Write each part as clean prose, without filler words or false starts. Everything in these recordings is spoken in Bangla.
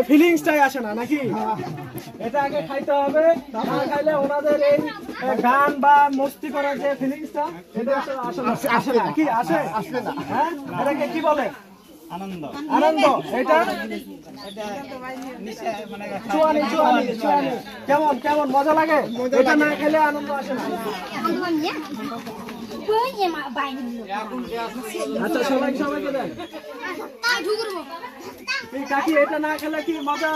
ফিলিংসটাই আসে না নাকি? এটা আগে খাইতে হবে, না খাইলে ওনাদের এই গান বা মস্তি করার যে ফিলিংসটা এটা আসে না কি? আসে না। হ্যাঁ, এটাকে কি বলে? আনন্দ। আনন্দ। এটা চুয়ানি চুয়ানি চুয়ানি। কেমন কেমন মজা লাগে? এটা না খেলে আনন্দ আসে না। আচ্ছা, সবাইকে দেন। কাকি, এটা না খেলে কি মজা?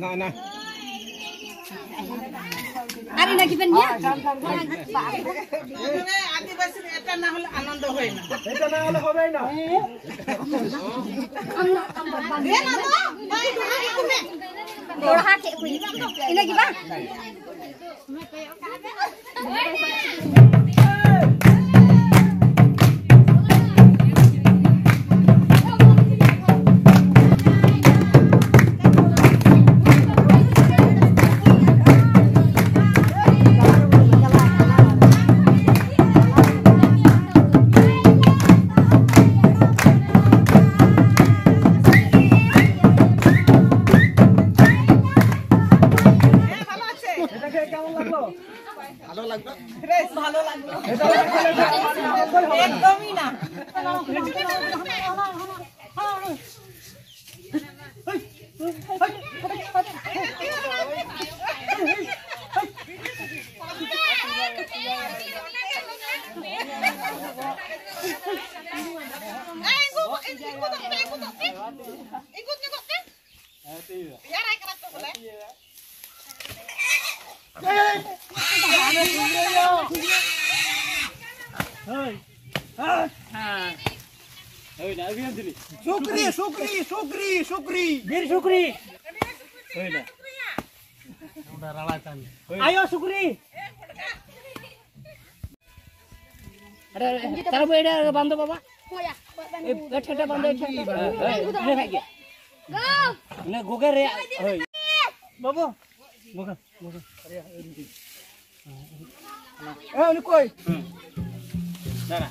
না আরে নাকি বেনিয়া আদিবাসী এটা না হলে আনন্দ হয় না। এটা না হলে হবেই না। তোরা হাতে কই এটা কি বা একদমই না। শুকরি শুকরি শুকরি শুকরি বীর শুকরি আয়ো শুকরি তারপর এটা বান্ধব বাবা এটা বান্ধব না গোগা রে বাবা গোগা গোগা আরে কই দাঁড়া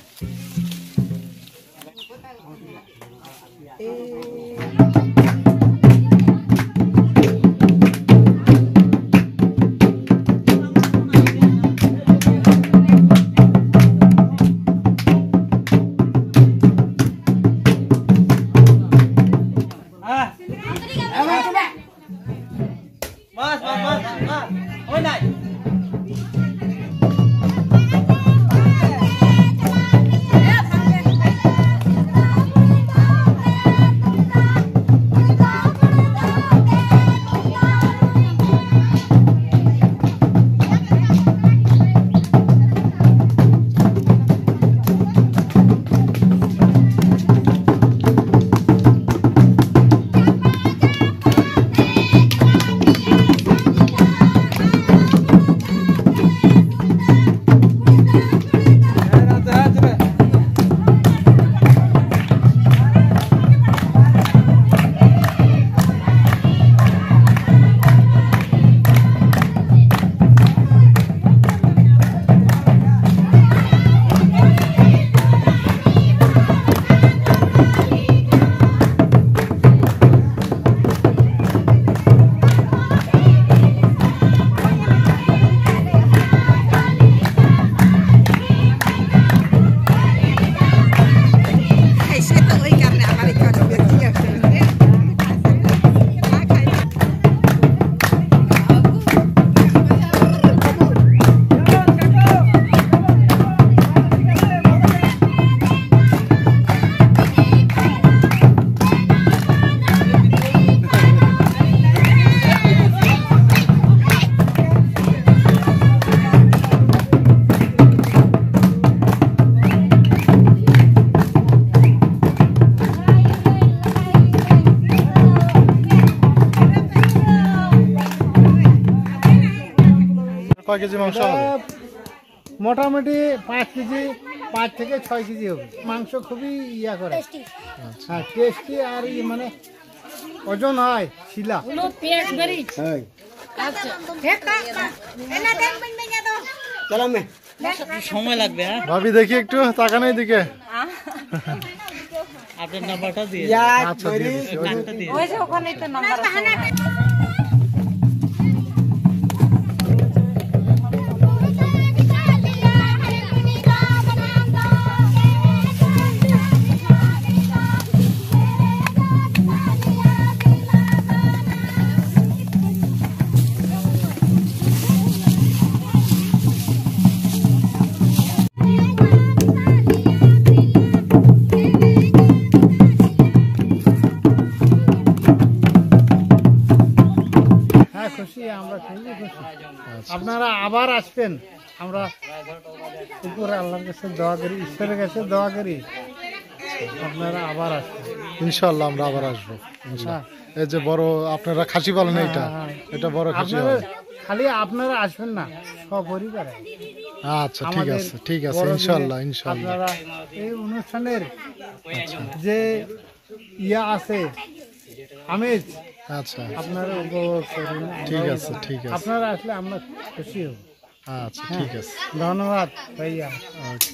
কয় কেজি মাংস হবে? মোটামুটি 5 কেজি, 5 থেকে 6 কেজি হবে। মাংস খুবই ইয়া করে, হ্যাঁ টেস্টি আর মানে ওজন হয় শিলা। সময় লাগবে। হ্যাঁ ভাবি দেখি একটু তাকানোর দিকে। আপনার নাম্বারটা দিয়ে আচ্ছা দিয়ে দিচ্ছি। ওই যে ওখানে তো নাম্বার আছে হ্যাঁ খুশি, আমরা খুবই খুশি। আপনারা আবার আসবেন, আমরা উপরে আল্লাহর কাছে দোয়া করি, ঈশ্বরের কাছে দোয়া করি আপনারা আবার আসবেন। ইনশাআল্লাহ আমরা আবার আসবো ইনশাআল্লাহ। এই যে বড় আপনারা খাসি পালেন, এটা এটা বড় খাসি আপনারা হবে। খালি আপনারা আসবেন না, সপরিবারে আচ্ছা ঠিক আছে, ঠিক আছে, বড় ইনশাআল্লাহ দিনে ইনশাআল্লাহ। আপনারা এই অনুষ্ঠানের যে ইয়া আছে আমেজ আচ্ছা আপনারা উপভোগ করুন। ঠিক আছে, ঠিক আছে। আপনারা আসলে আমরা খুশি হব। আচ্ছা ঠিক আছে, ধন্যবাদ ভাইয়া। ওকে।